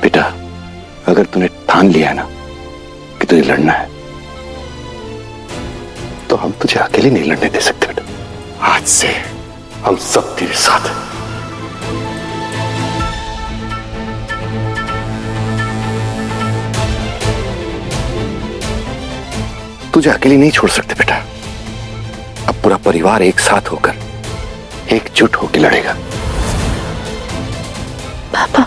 बेटा, अगर तूने ठान लिया है ना कि तुझे लड़ना है, तो हम तुझे अकेले नहीं लड़ने दे सकते बेटा। आज से हम सब तेरे साथ हैं। तुझे अकेले नहीं छोड़ सकते बेटा। अब पूरा परिवार एक साथ होकर, एकजुट होकर लड़ेगा। पापा,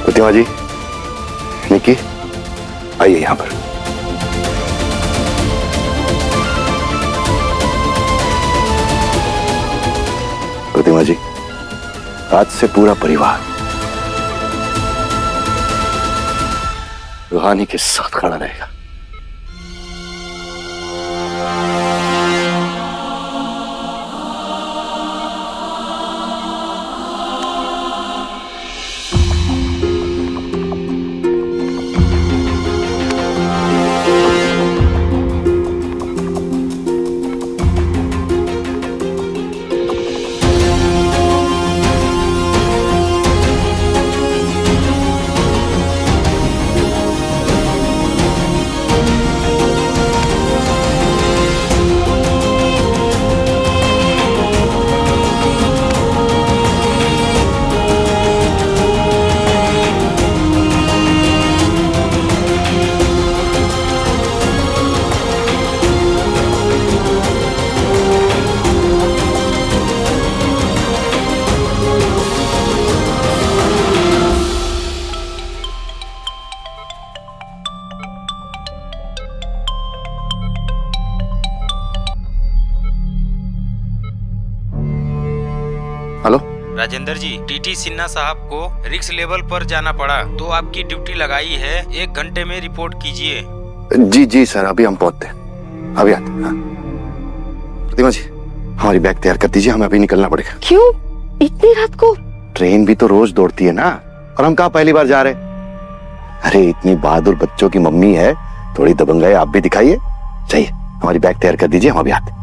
प्रतिमा जी, निकी, आइए यहां पर। प्रतिमा जी, आज से पूरा परिवार रूहानी के साथ खड़ा रहेगा। हेलो राजेंद्र जी, टीटी सिन्हा साहब को रिक्स लेवल पर जाना पड़ा, तो आपकी ड्यूटी लगाई है। 1 घंटे में रिपोर्ट कीजिए। जी जी सर, अभी हम पहुंचते हैं, अभी आते हैं। हाँ। प्रतिमा जी, हमारी बैग तैयार कर दीजिए, हमें अभी निकलना पड़ेगा। क्यों इतनी रात को? ट्रेन भी तो रोज दौड़ती है ना, और हम कहाँ पहली बार जा रहे। अरे इतनी बहादुर बच्चों की मम्मी है, थोड़ी दबंगाई आप भी दिखाइए। चाहिए, हमारी बैग तैयार कर दीजिए, हम अभी आते हैं।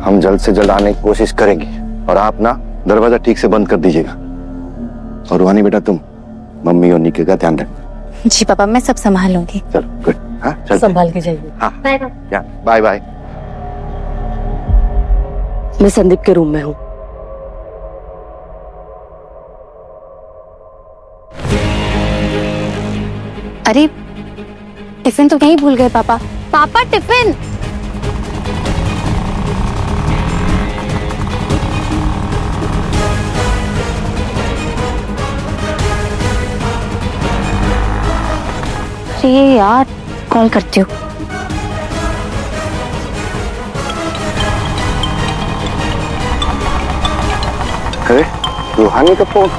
हम जल्द से जल्द आने की कोशिश करेंगे, और आप ना दरवाजा ठीक से बंद कर दीजिएगा। और रूहानी बेटा, तुम मम्मी और निके का ध्यान रख। जी पापा, मैं सब संभाल लूंगी। चलो गुड। हाँ चल, संभाल के जाइए। हाँ बाय बाय बाय। मैं संदीप के रूम में हूँ। अरे टिफिन तो यहीं भूल गए पापा। पापा टिफिन। अरे यार, कॉल करती हूँ। अरे रूहानी का फोन।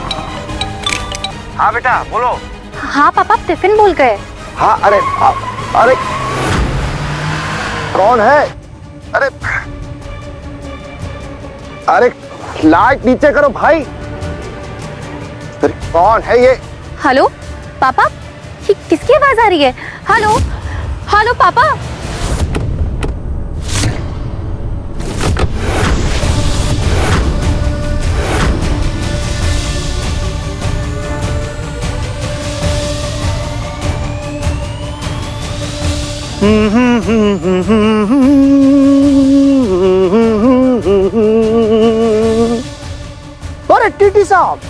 हाँ बेटा, बोलो। हाँ पापा, टिफिन भूल गए। हाँ अरे अरे कौन है? अरे अरे लाइट नीचे करो भाई। अरे कौन है ये? हेलो पापा, ये किसकी आवाज आ रही है? हेलो हेलो पापा। अरे टीटी साहब,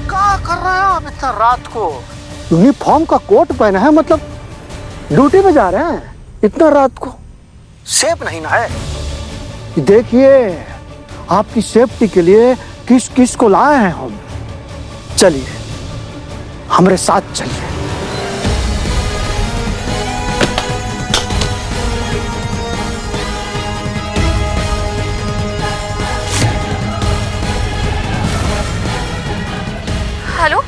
क्या कर रहे हैं आप इतना रात को? यूनिफॉर्म का कोट पहना है, मतलब ड्यूटी पे जा रहे हैं इतना रात को? सेफ नहीं ना है? देखिए, आपकी सेफ्टी के लिए किस किस को लाए हैं हम। चलिए हमारे साथ चलिए। हेलो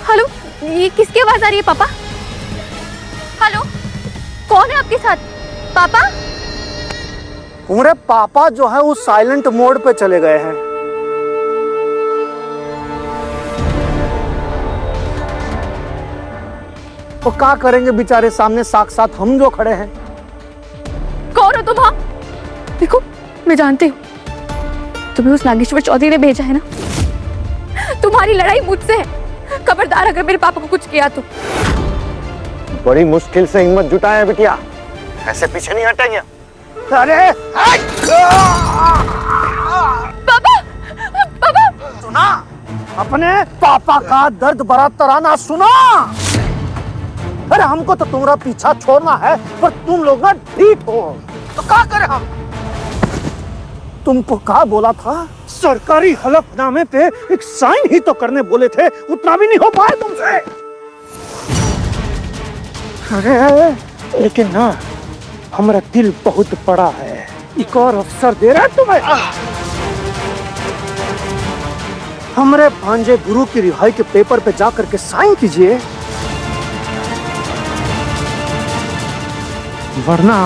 हेलो, ये किसकी आवाज आ रही है पापा? हेलो, कौन है आपके साथ? पापा? तुम्हारे पापा जो है वो साइलेंट मोड पे चले गए हैं। तो क्या करेंगे बेचारे, सामने साक्षात हम जो खड़े हैं। कौन हो तुम? हाँ देखो, मैं जानती हूँ तुम्हें उस नागेश्वर चौधरी ने भेजा है ना। तुम्हारी लड़ाई मुझसे है। खबरदार अगर मेरे पापा को कुछ किया तो। बड़ी मुश्किल से हिम्मत जुटाए बिटिया, ऐसे पीछे नहीं हटेंगे। अरे पापा, पापा सुना, अपने पापा का दर्द भरा तराना सुना। अरे हमको तो तुम्हारा पीछा छोड़ना है, पर तुम लोग ना ठीक हो तो क्या करें हम। तुमको क्या बोला था, सरकारी हलफनामे पे एक साइन ही तो करने बोले थे, उतना भी नहीं हो पाए तुमसे। अरे लेकिन ना, हमारा दिल बहुत बड़ा है, एक और अवसर दे रहा है तुम्हें। हमारे भांजे गुरु की रिहाई के पेपर पे जाकर के साइन कीजिए, वरना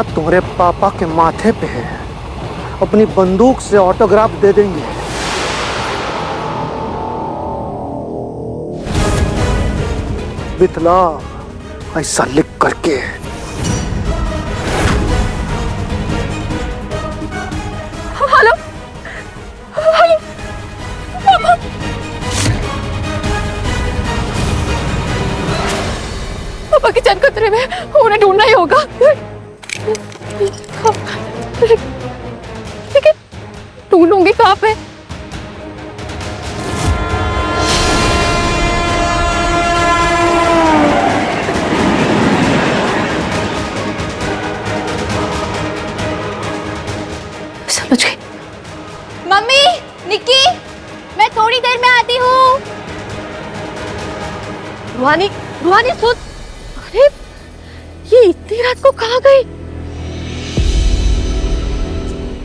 तुम्हारे पापा के माथे पे है, अपनी बंदूक से ऑटोग्राफ दे देंगे। विथ लव ऐसा लिख करके। हेलो, हेलो पापा। पापा की जान खतरे में, उन्हें ढूंढना ही होगा। लेकिन ढूंढूंगी कहाँ पे? समझ गई। मम्मी, निक्की, मैं थोड़ी देर में आती हूँ। रुहानी, रुहानी सुन। अरे ये इतनी रात को कहाँ गई?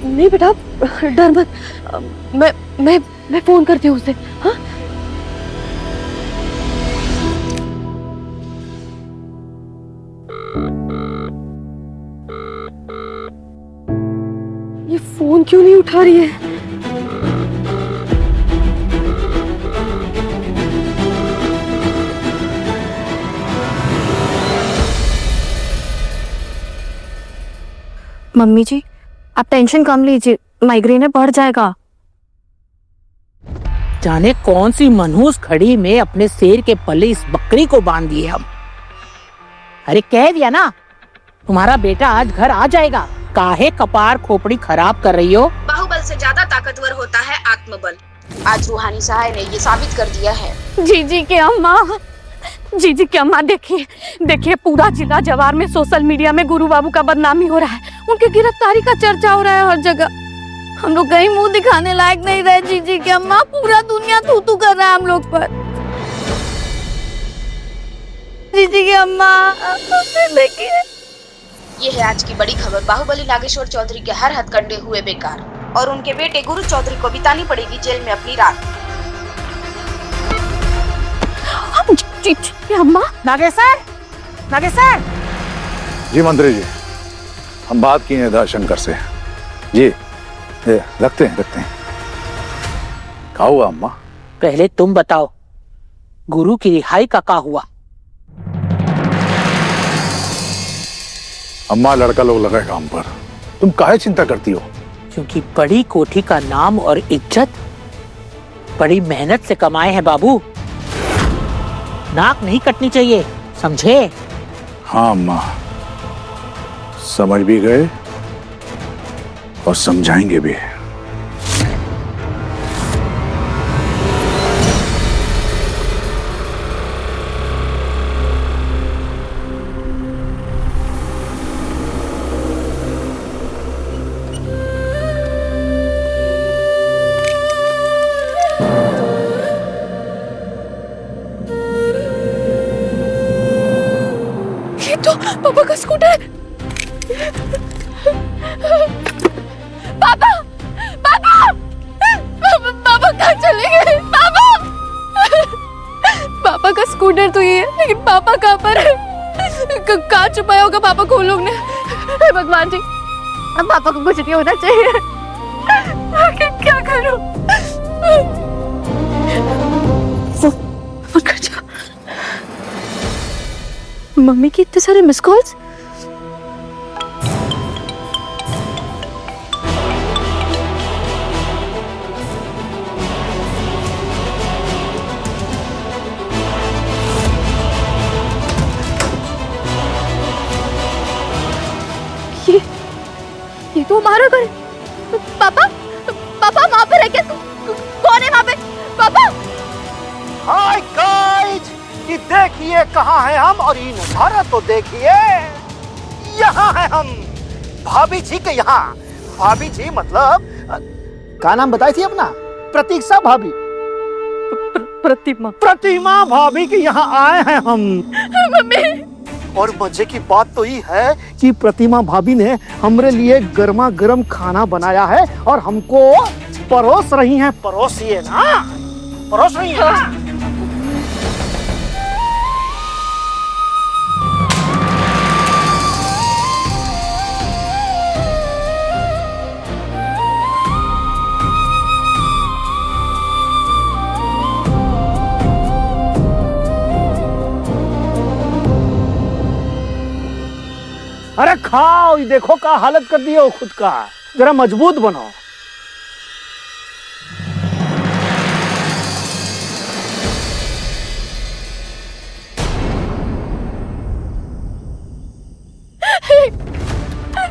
नहीं बेटा, डर मत। मैं फोन करती हूँ उसे। हाँ ये फोन क्यों नहीं उठा रही है? मम्मी जी, आप टेंशन कम लीजिए, माइग्रेन है, बढ़ जाएगा। जाने कौन सी मनहूस खड़ी में अपने शेर के पल्ले इस बकरी को बांध दिए हम। अरे कह दिया ना, तुम्हारा बेटा आज घर आ जाएगा। काहे कपार खोपड़ी खराब कर रही हो? बाहुबल से ज्यादा ताकतवर होता है आत्मबल। आज रूहानी सहाय ने ये साबित कर दिया है। जीजी के अम्मा, जीजी के अम्मा, देखिए देखिए, पूरा जिला जवार में सोशल मीडिया में गुरु बाबू का बदनामी हो रहा है। उनकी गिरफ्तारी का चर्चा हो रहा है हर जगह। हम लोग कहीं मुंह दिखाने लायक नहीं रहे जीजी के अम्मा। पूरा दुनिया थू थू कर रहा है हम लोग पर। जीजी के अम्मा देखिए। ये है आज की बड़ी खबर। बाहुबली नागेश्वर चौधरी के हर हथकंडे हुए बेकार और उनके बेटे गुरु चौधरी को बितानी पड़ेगी जेल में अपनी रात। अम्मा, नागेश्वर, नागेश्वर। जी मंत्री जी, हम बात किए हैं शंकर से। जी रखते हैं। क्या हुआ अम्मा? पहले तुम बताओ, गुरु की रिहाई का क्या हुआ? अम्मा, लड़का लोग लगे काम पर, तुम काहे चिंता करती हो? क्योंकि बड़ी कोठी का नाम और इज्जत बड़ी मेहनत से कमाए हैं बाबू। नाक नहीं कटनी चाहिए, समझे? हाँ अम्मा, समझ भी गए और समझाएंगे भी। ये तो पापा का स्कूटर है। पापा कहाँ पर है? कहाँ छुपाया होगा पापा को उन लोग ने? हे भगवान जी, अब पापा को कुछ नहीं होना चाहिए। आखिर क्या करूं? मम्मी की इतने सारे मिस कॉल्स। ये तो हमारा घर है। पापा, पापा वहाँ पे रह के कौन है वहाँ पे? पापा! हाय गाइस, ये देखिए कहाँ है हम, और ये नजारा तो देखिए, यहाँ है हम भाभी जी के यहाँ। भाभी जी मतलब क्या नाम बताई थी अपना? प्रतीक्षा भाभी। प्रतिमा भाभी के यहाँ आए हैं हम। मम्मी! और मजे की बात तो ये है कि प्रतिमा भाभी ने हमरे लिए गर्मा गर्म खाना बनाया है और हमको परोस रही हैं। परोसिए ना, परोस रही हैं ना। अरे खाओ, ये देखो का हालत कर दिया हो खुद का। जरा मजबूत बनो।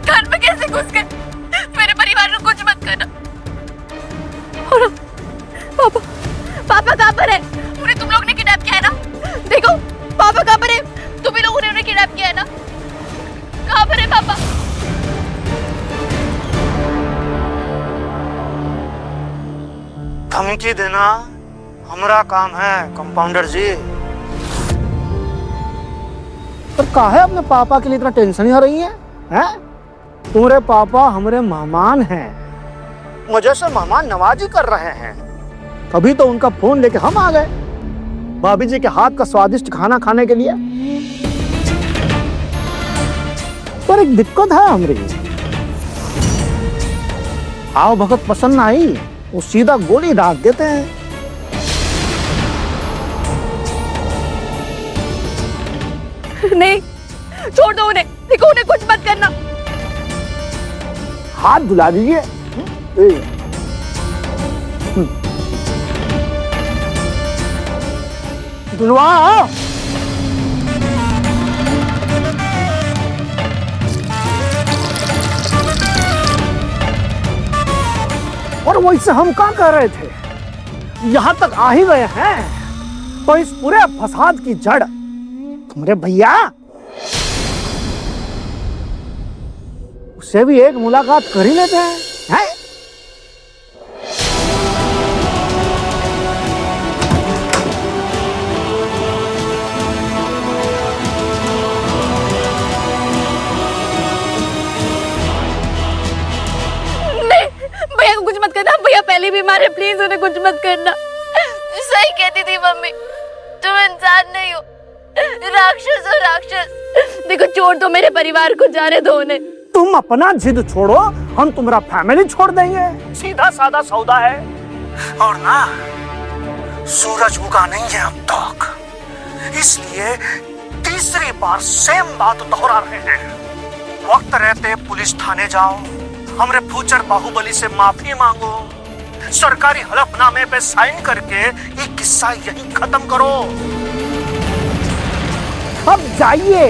घर में कैसे घुस गए? मेरे परिवार को कुछ मत करना। और पापा, पापा कहाँ पर है? उन्हें तुम लोग ने किडनैप किया है ना? देखो पापा कहाँ पर है? तुम ही लोगों ने उन्हें किडनैप किया है ना? कहाँ पर है पापा? धमकी देना हमारा काम है कंपाउंडर जी। पर काहे अपने पापा के लिए इतना टेंशन हो रही है? हैं? तुम्हारे पापा हमारे मेहमान हैं, मुझे से मेहमान नवाजी कर रहे हैं। तभी तो उनका फोन लेके हम आ गए भाभी जी के हाथ का स्वादिष्ट खाना खाने के लिए। पर एक दिक्कत है हमारी, आओ भगत पसंद ना आई वो सीधा गोली दाग देते हैं। नहीं, छोड़ दो उन्हें। देखो उन्हें कुछ मत करना। हाथ धुला दीजिए। धुलवाओ। और वैसे हम क्या कर रहे थे? यहाँ तक आ ही गए हैं तो इस पूरे फसाद की जड़ तुम्हारे भैया, उससे भी एक मुलाकात कर ही लेते हैं, हैं? भैया को कुछ मत करना। भैया पहले भी मारे, प्लीज उन्हें कुछ मत करना। सही कहती थी मम्मी, तुम इंसान नहीं हो, राक्षस हो राक्षस। देखो छोड़ दो मेरे परिवार को, जाने दो उन्हें। तुम अपना जिद छोड़ो, हम तुम्हारा फैमिली छोड़ देंगे। सीधा साधा सौदा है। और ना सूरज उगा नहीं है अब तक, इसलिए तीसरी बार सेम बात दोहरा रहे हैं। वक्त रहते पुलिस थाने जाओ, हमरे फ्यूचर बाहुबली से माफी मांगो, सरकारी हलफनामे पे साइन करके ये किस्सा यहीं खत्म करो। अब जाइए,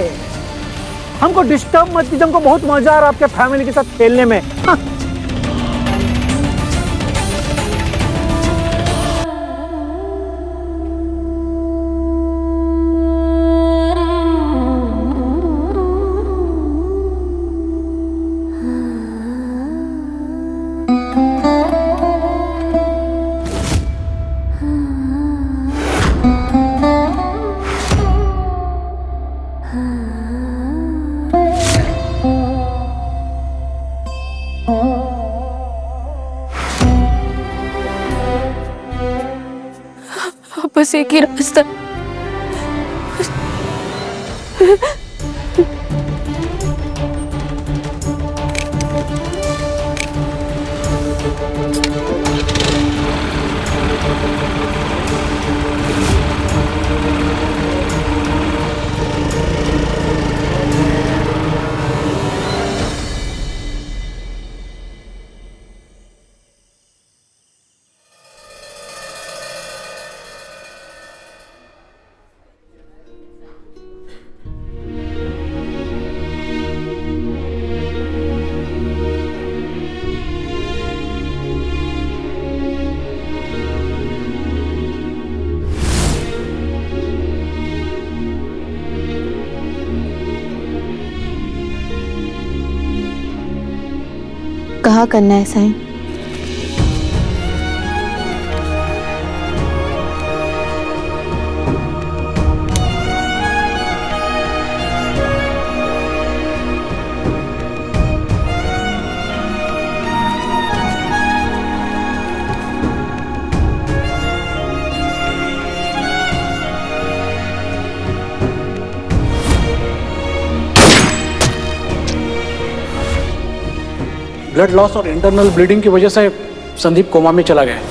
हमको डिस्टर्ब मत कीजिए, हमको बहुत मजा आ रहा है आपके फैमिली के साथ खेलने में। बस एक ही रास्ता, कहाँ करना है साईं? ब्लड लॉस और इंटरनल ब्लीडिंग की वजह से संदीप कोमा में चला गया।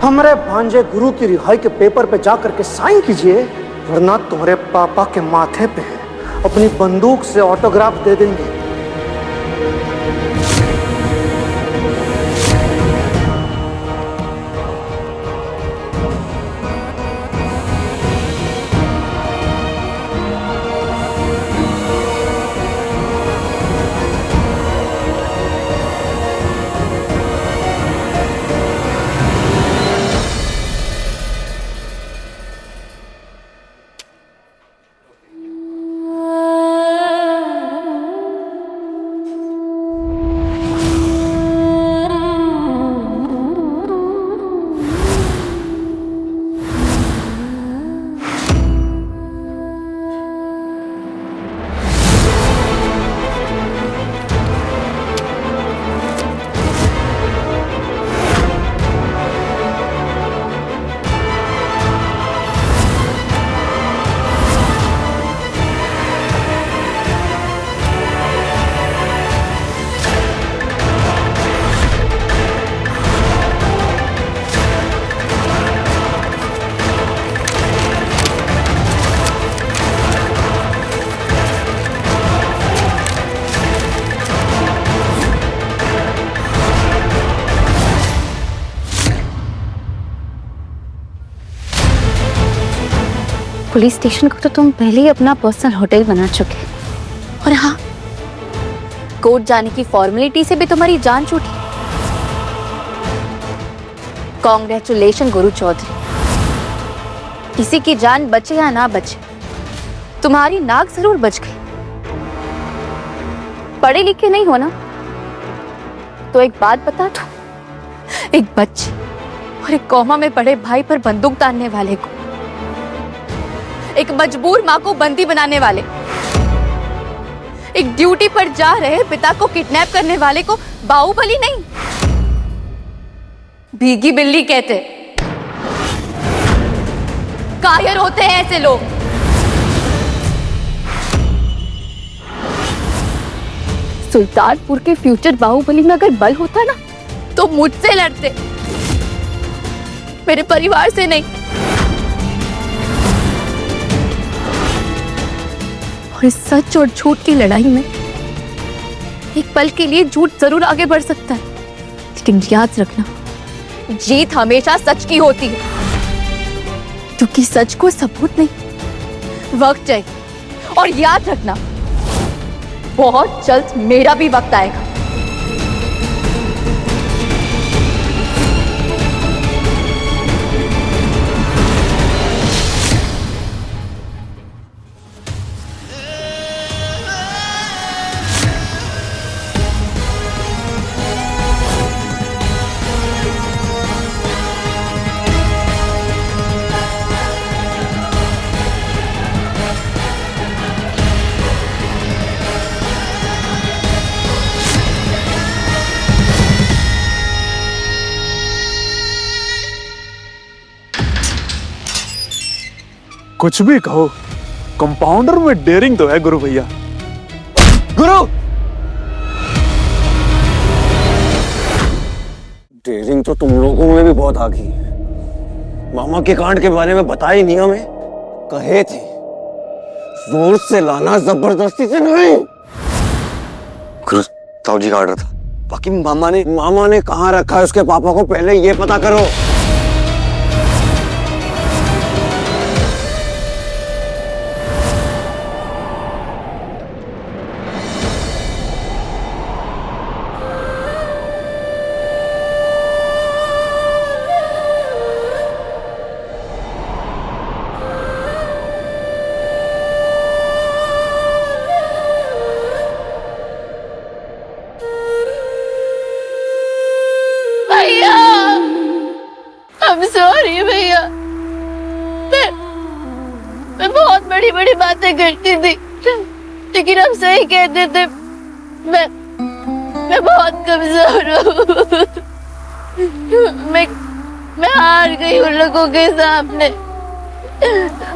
हमारे भांजे गुरु की रिहाई के पेपर पे जाकर के साइन कीजिए, वरना तुम्हारे पापा के माथे पे अपनी बंदूक से ऑटोग्राफ दे देंगे। पुलिस स्टेशन को तो तुम पहले ही अपना पर्सनल होटल बना चुके, और हाँ, कोर्ट जाने की फॉर्मेलिटी से भी तुम्हारी जान छूटी। कॉन्ग्रेचुलेशन गुरु चौधरी। किसी की जान बचे या ना बचे, तुम्हारी नाक जरूर बच गई। पढ़े लिखे नहीं हो ना, तो एक बात बता दो, एक बच्चे और एक कौमा में पड़े भाई पर बंदूक तानने वाले को, एक मजबूर माँ को बंदी बनाने वाले, एक ड्यूटी पर जा रहे पिता को किडनैप करने वाले को बाहुबली नहीं, भीगी बिल्ली कहते। कायर होते हैं ऐसे लोग। सुल्तानपुर के फ्यूचर बाहुबली में अगर बल होता ना, तो मुझसे लड़ते, मेरे परिवार से नहीं। और इस सच और झूठ की लड़ाई में एक पल के लिए झूठ जरूर आगे बढ़ सकता है, लेकिन याद रखना, जीत हमेशा सच की होती है, क्योंकि सच को सबूत नहीं, वक्त चाहिए। और याद रखना, बहुत जल्द मेरा भी वक्त आएगा। कुछ भी कहो, कंपाउंडर में डेयरिंग तो है गुरु भैया। गुरु, डेयरिंग तो तुम लोगों में भी बहुत आ गई है। मामा के कांड के बारे में बताई नहीं हमें, कहे थे जोर से लाना, जबरदस्ती से नहीं। गुरु ताऊ जी का ऑर्डर था, बाकी मामा ने कहाँ रखा है उसके पापा को, पहले ये पता करो। भैया, I'm sorry भैया। मैं बहुत बड़ी बड़ी बातें करती थी, लेकिन आप सही कहते थे। मैं बहुत कमजोर हूँ। मैं हार गई उन लोगों के सामने।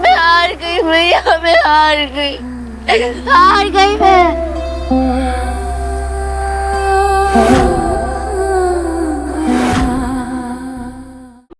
मैं हार गई भैया, मैं हार गई मैं।